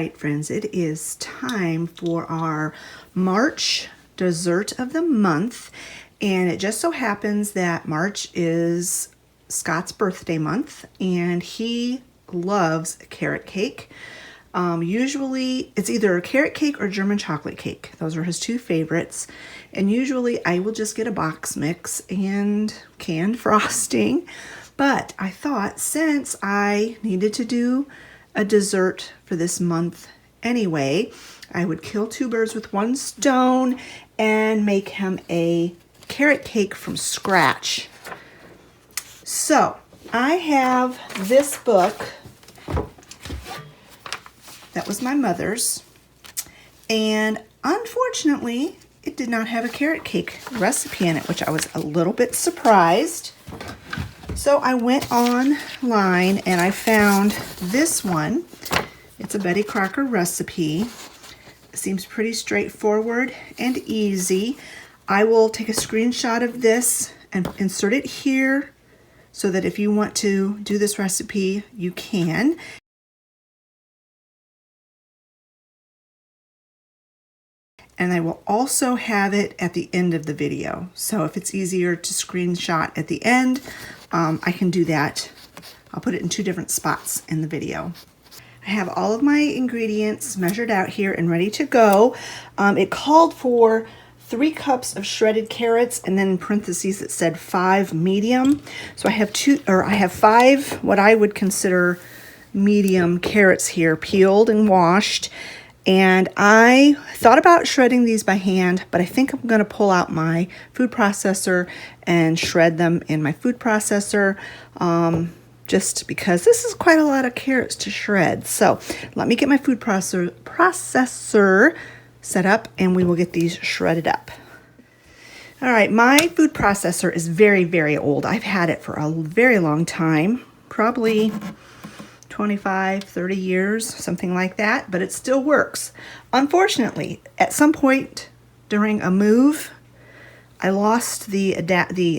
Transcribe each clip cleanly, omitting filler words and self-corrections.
right, friends, it is time for our March dessert of the month. And it just so happens that March is Scott's birthday month, and he loves carrot cake. Usually it's either a carrot cake or German chocolate cake. Those are his two favorites. And usually I will just get a box mix and canned frosting. But I thought since I needed to do a dessert for this month anyway, I would kill two birds with one stone and make him a carrot cake from scratch. So I have this book that was my mother's, and unfortunately it did not have a carrot cake recipe in it, which I was a little bit surprised. So I went online and I found this one. It's a Betty Crocker recipe. It seems pretty straightforward and easy. I will take a screenshot of this and insert it here so that if you want to do this recipe, you can. And I will also have it at the end of the video. So if it's easier to screenshot at the end, I can do that. I'll put it in two different spots in the video. I have all of my ingredients measured out here and ready to go. It called for 3 cups of shredded carrots, and then in parentheses it said 5 medium. So I have 5 what I would consider medium carrots here, peeled and washed. And I thought about shredding these by hand, but I think I'm going to pull out my food processor and shred them in my food processor, just because this is quite a lot of carrots to shred. So let me get my food processor set up and we will get these shredded up. All right, my food processor is very, very old. I've had it for a very long time, probably 25, 30 years, something like that, but it still works. Unfortunately, at some point during a move, I lost the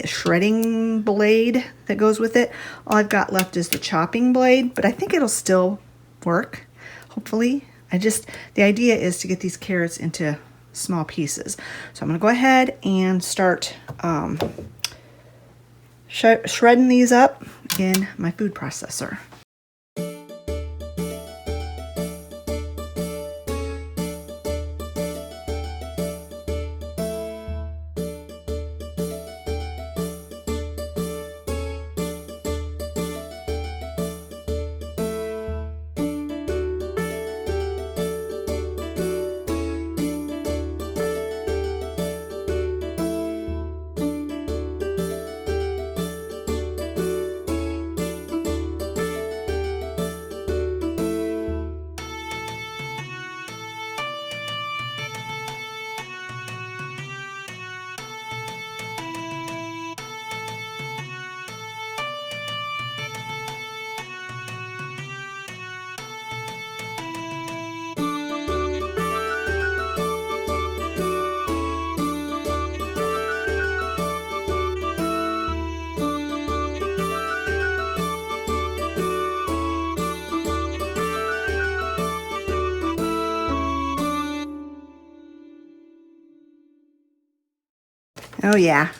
shredding blade that goes with it. All I've got left is the chopping blade, but I think it'll still work, hopefully. The idea is to get these carrots into small pieces. So I'm gonna go ahead and start shredding these up in my food processor. Oh yeah,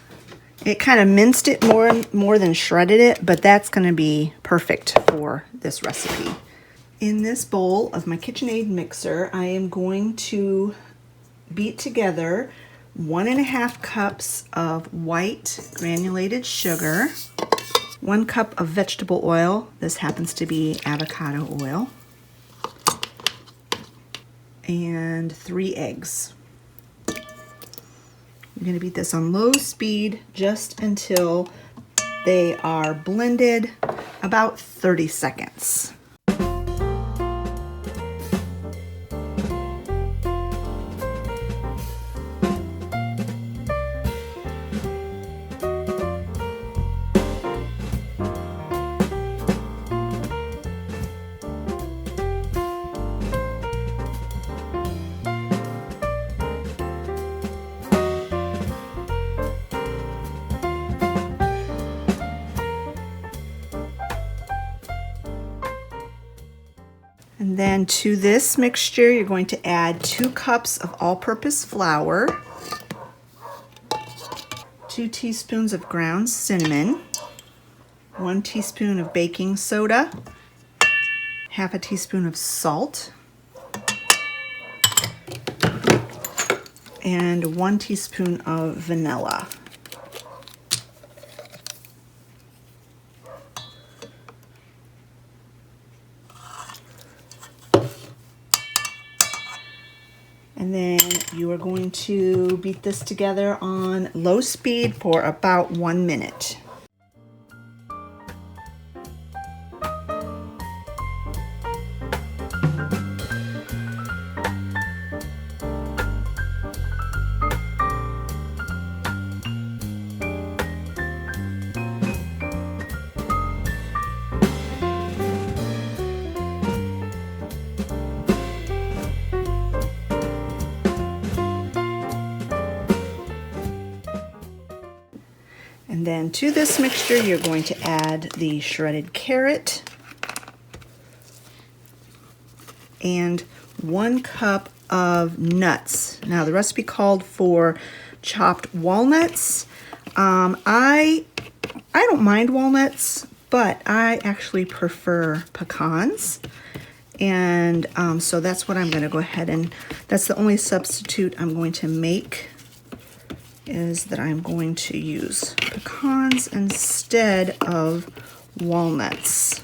it kind of minced it more than shredded it, but that's going to be perfect for this recipe. In this bowl of my KitchenAid mixer, I am going to beat together 1.5 cups of white granulated sugar, 1 cup of vegetable oil. This happens to be avocado oil, and 3 eggs. I'm going to beat this on low speed just until they are blended, about 30 seconds. And then to this mixture, you're going to add 2 cups of all-purpose flour, 2 teaspoons of ground cinnamon, 1 teaspoon of baking soda, half a teaspoon of salt, and 1 teaspoon of vanilla. And then you are going to beat this together on low speed for about 1 minute. And then to this mixture, you're going to add the shredded carrot and 1 cup of nuts. Now the recipe called for chopped walnuts. I don't mind walnuts, but I actually prefer pecans. And so that's what I'm going to go ahead and, that's the only substitute I'm going to make, is that I'm going to use pecans instead of walnuts.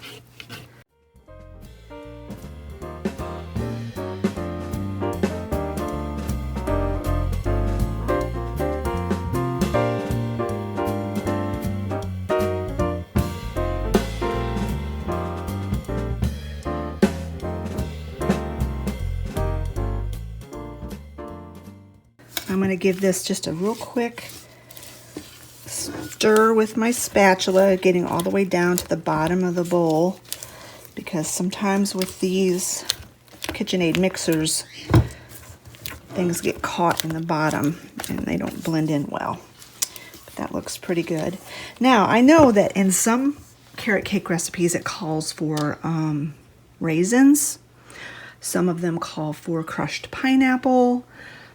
I'm going to give this just a real quick stir with my spatula, getting all the way down to the bottom of the bowl, because sometimes with these KitchenAid mixers, things get caught in the bottom and they don't blend in well. But that looks pretty good. Now, I know that in some carrot cake recipes it calls for raisins. Some of them call for crushed pineapple.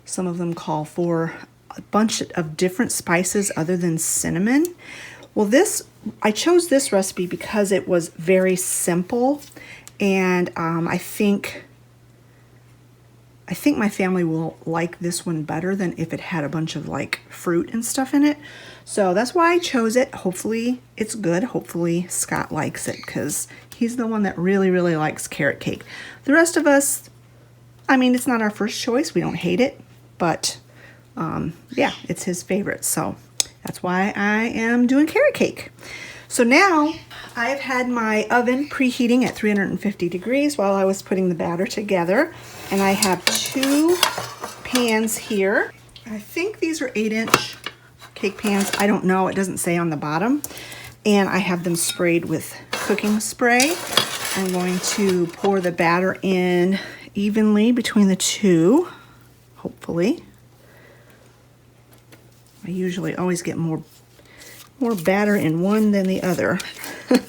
Some of them call for a bunch of different spices other than cinnamon. Well, I chose this recipe because it was very simple, and I think my family will like this one better than if it had a bunch of like fruit and stuff in it. So that's why I chose it. Hopefully it's good. Hopefully Scott likes it, because he's the one that really, really likes carrot cake. The rest of us, I mean, it's not our first choice. We don't hate it. But yeah, it's his favorite, so that's why I am doing carrot cake. So now I've had my oven preheating at 350 degrees while I was putting the batter together, and I have 2 pans here. I think these are 8-inch cake pans. I don't know, it doesn't say on the bottom. And I have them sprayed with cooking spray. I'm going to pour the batter in evenly between the 2. Hopefully. I usually always get more batter in one than the other. That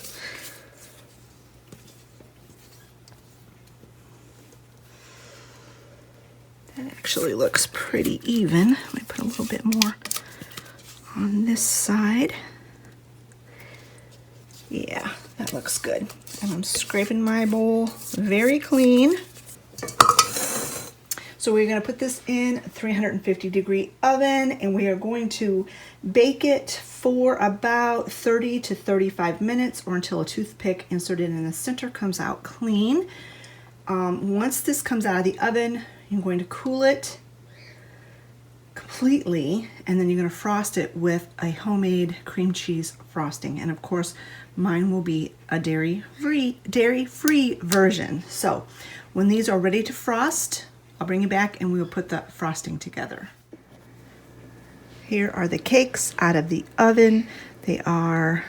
actually looks pretty even. Let me put a little bit more on this side. Yeah, that looks good. And I'm scraping my bowl very clean. So we're going to put this in a 350 degree oven, and we are going to bake it for about 30 to 35 minutes, or until a toothpick inserted in the center comes out clean. Once this comes out of the oven, you're going to cool it completely, and then you're going to frost it with a homemade cream cheese frosting. And of course, mine will be a dairy-free version. So when these are ready to frost, I'll bring you back and we will put the frosting together. Here are the cakes out of the oven. They are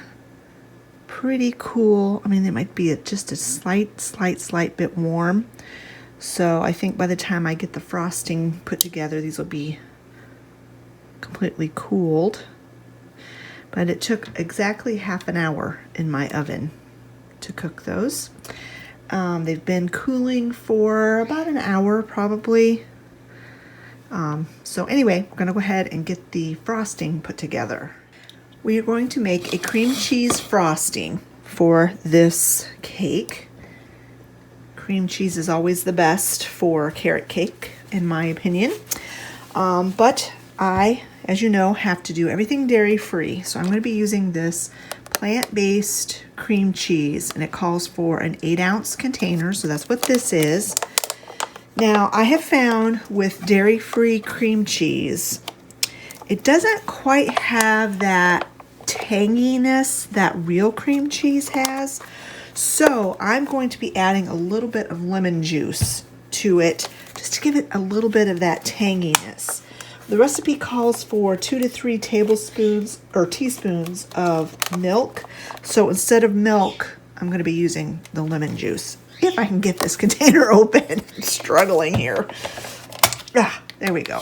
pretty cool. I mean, they might be just a slight bit warm. So I think by the time I get the frosting put together, these will be completely cooled. But it took exactly half an hour in my oven to cook those. They've been cooling for about an hour probably. So anyway, we're going to go ahead and get the frosting put together. We are going to make a cream cheese frosting for this cake. Cream cheese is always the best for carrot cake, in my opinion. But I, as you know, have to do everything dairy-free. So I'm going to be using this plant-based cream cheese, and it calls for an 8-ounce container. So that's what this is. Now, I have found with dairy-free cream cheese, it doesn't quite have that tanginess that real cream cheese has. So I'm going to be adding a little bit of lemon juice to it just to give it a little bit of that tanginess. The recipe calls for 2 to 3 tablespoons or teaspoons of milk. So instead of milk, I'm going to be using the lemon juice. If I can get this container open. I'm struggling here. There we go.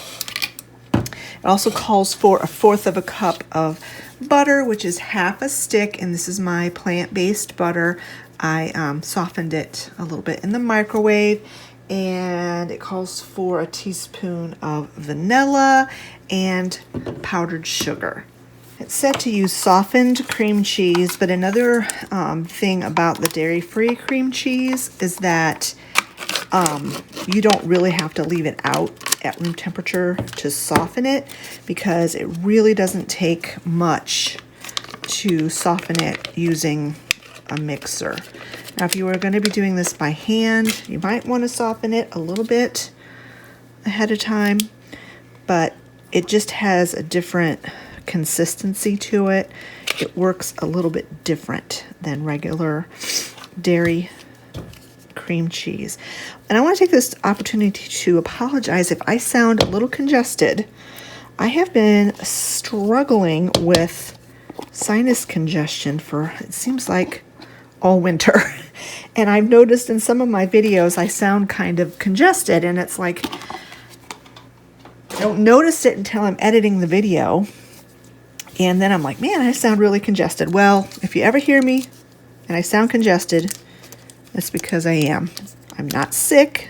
It also calls for 1/4 cup of butter, which is half a stick, and this is my plant-based butter. I softened it a little bit in the microwave, and it calls for a teaspoon of vanilla and powdered sugar. It's said to use softened cream cheese, but another thing about the dairy-free cream cheese is that you don't really have to leave it out at room temperature to soften it, because it really doesn't take much to soften it using a mixer. Now, if you are going to be doing this by hand, you might want to soften it a little bit ahead of time, but it just has a different consistency to it. It works a little bit different than regular dairy cream cheese. And I want to take this opportunity to apologize if I sound a little congested. I have been struggling with sinus congestion for, it seems like, all winter. And I've noticed in some of my videos I sound kind of congested, and it's like I don't notice it until I'm editing the video, and then I'm like, man, I sound really congested. Well, if you ever hear me and I sound congested, it's because I am. I'm not sick.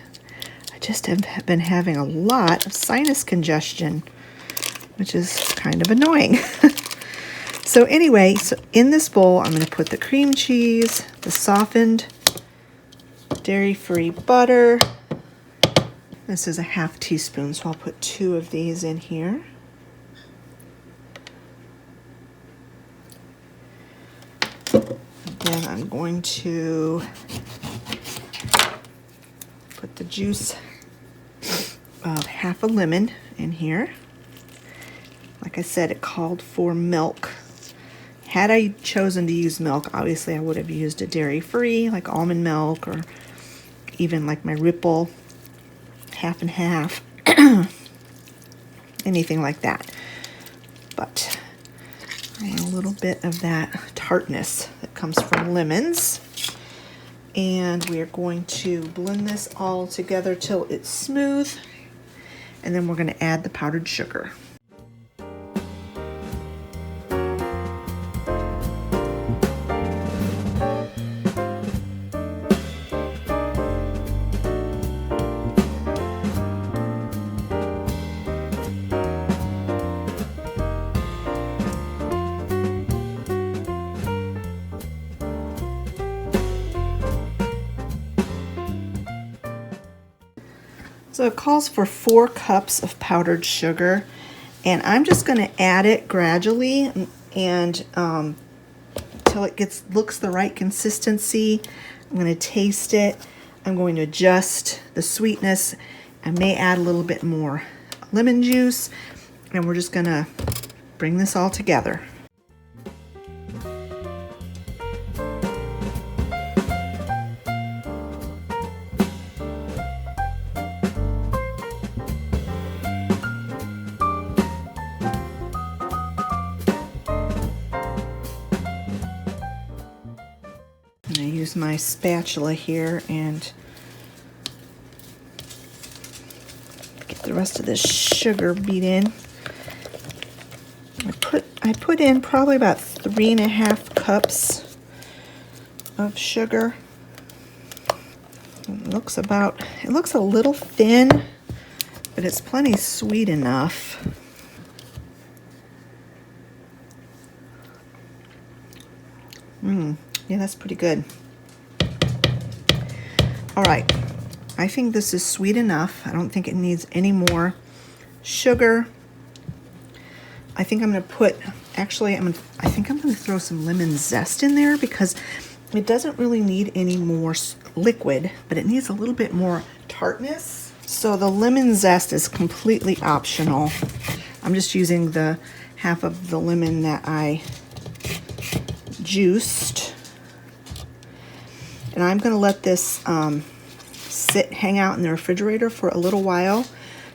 I just have been having a lot of sinus congestion, which is kind of annoying. So anyway, so in this bowl, I'm going to put the cream cheese, the softened dairy-free butter. This is a half teaspoon, so I'll put 2 of these in here. Then I'm going to put the juice of half a lemon in here. Like I said, it called for milk. Had I chosen to use milk, obviously I would have used a dairy-free, like almond milk, or even like my Ripple, half and half, anything like that. But I want a little bit of that tartness that comes from lemons. And we are going to blend this all together till it's smooth. And then we're going to add the powdered sugar. So it calls for 4 cups of powdered sugar, and I'm just going to add it gradually and until it looks the right consistency. I'm going to taste it. I'm going to adjust the sweetness. I may add a little bit more lemon juice, and we're just going to bring this all together. I'm going to use my spatula here and get the rest of this sugar beat in. I put in probably about 3.5 cups of sugar. It looks a little thin, but it's plenty sweet enough. Yeah, that's pretty good. All right, I think this is sweet enough. I don't think it needs any more sugar. I think I'm gonna put, actually, I think I'm gonna throw some lemon zest in there because it doesn't really need any more liquid, but it needs a little bit more tartness. So the lemon zest is completely optional. I'm just using the half of the lemon that I juiced. And I'm gonna let this hang out in the refrigerator for a little while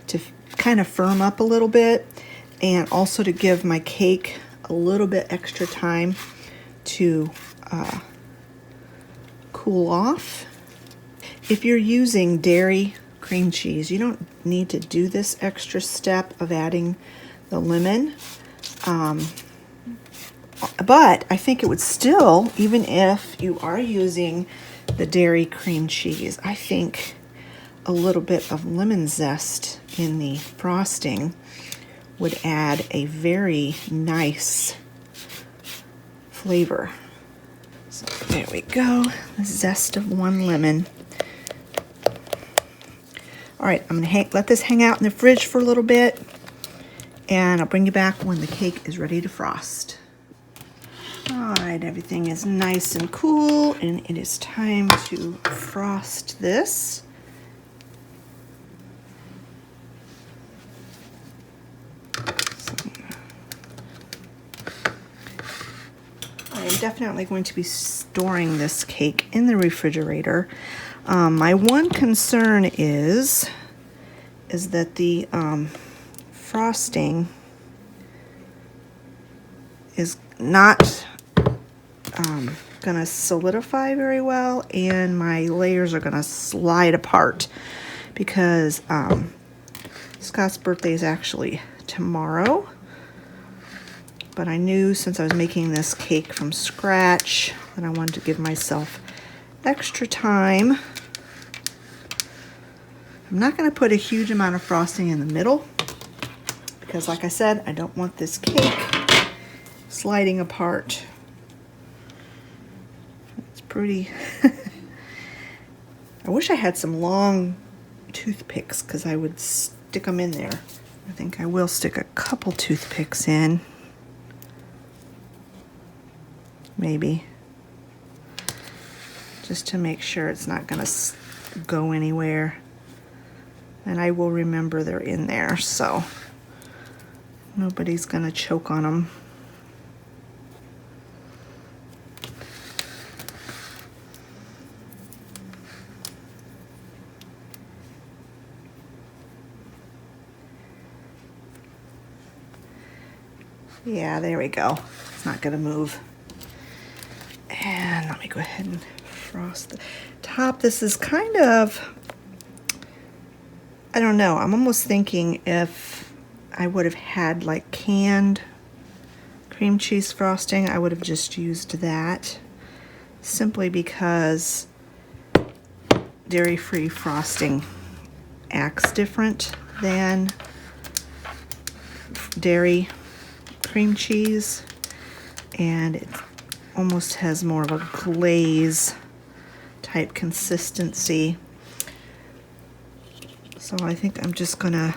to kind of firm up a little bit, and also to give my cake a little bit extra time to cool off. If you're using dairy cream cheese, you don't need to do this extra step of adding the lemon. But I think it would still, even if you are using the dairy cream cheese, I think a little bit of lemon zest in the frosting would add a very nice flavor. So there we go, the zest of one lemon. All right, I'm gonna let this hang out in the fridge for a little bit, and I'll bring you back when the cake is ready to frost. All right, everything is nice and cool, and it is time to frost this. I'm definitely going to be storing this cake in the refrigerator. My one concern is that the frosting is not gonna solidify very well, and my layers are gonna slide apart because Scott's birthday is actually tomorrow. But I knew, since I was making this cake from scratch, that I wanted to give myself extra time. I'm not going to put a huge amount of frosting in the middle because, like I said, I don't want this cake sliding apart. It's pretty. I wish I had some long toothpicks because I would stick them in there. I think I will stick a couple toothpicks in. Maybe. Just to make sure it's not going to go anywhere. And I will remember they're in there, so nobody's going to choke on them. Yeah, there we go. It's not going to move. And let me go ahead and frost the top. This is kind of, I don't know, I'm almost thinking if I would have had like canned cream cheese frosting, I would have just used that, simply because dairy-free frosting acts different than dairy cream cheese, and it almost has more of a glaze type consistency. So I think I'm just gonna,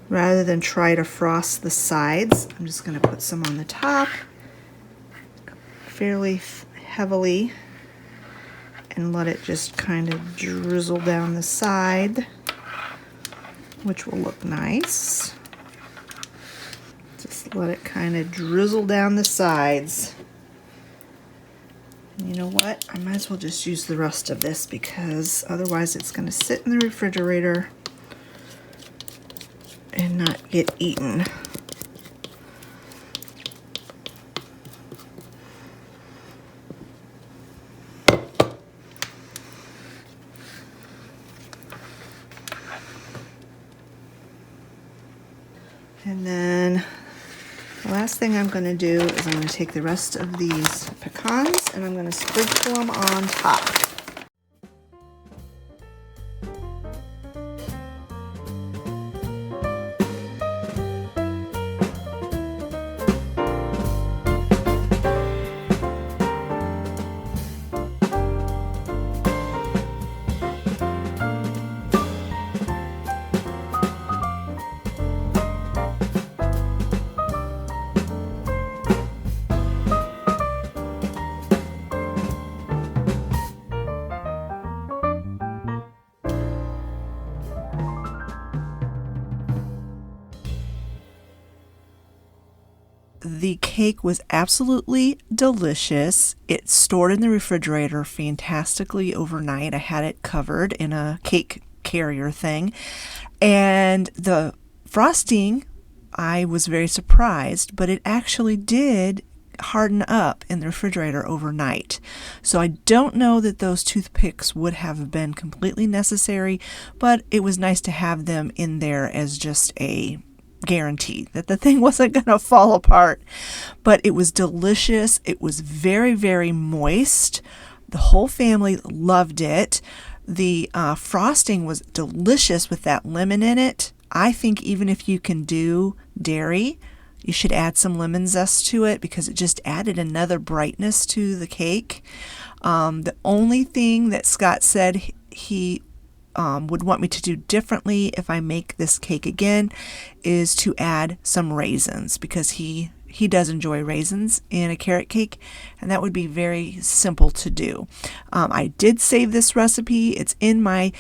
rather than try to frost the sides, I'm just gonna put some on the top fairly heavily and let it just kind of drizzle down the side, which will look nice. Just let it kind of drizzle down the sides. And you know what? I might as well just use the rest of this because otherwise it's going to sit in the refrigerator and not get eaten. And then the last thing I'm going to do is I'm going to take the rest of these pecans and I'm going to sprinkle them on top. the cake was absolutely delicious. It stored in the refrigerator fantastically overnight. I had it covered in a cake carrier thing. And the frosting, I was very surprised, but it actually did harden up in the refrigerator overnight. So I don't know that those toothpicks would have been completely necessary, but it was nice to have them in there as just a guarantee that the thing wasn't going to fall apart. But it was delicious. It was very, very moist. The whole family loved it. The frosting was delicious with that lemon in it. I think even if you can do dairy, you should add some lemon zest to it because it just added another brightness to the cake. The only thing that Scott said he would want me to do differently if I make this cake again is to add some raisins, because he does enjoy raisins in a carrot cake, and that would be very simple to do. I did save this recipe. It's in my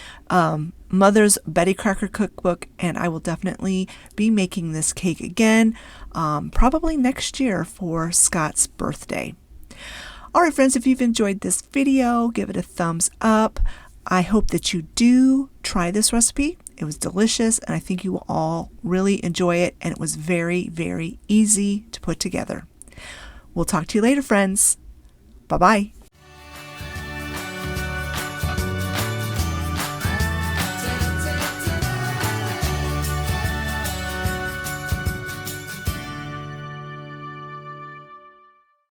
Mother's Betty Crocker cookbook, and I will definitely be making this cake again, probably next year for Scott's birthday. All right, friends, if you've enjoyed this video, give it a thumbs up. I hope that you do try this recipe. It was delicious, and I think you will all really enjoy it, and it was very, very easy to put together. We'll talk to you later, friends. Bye-bye.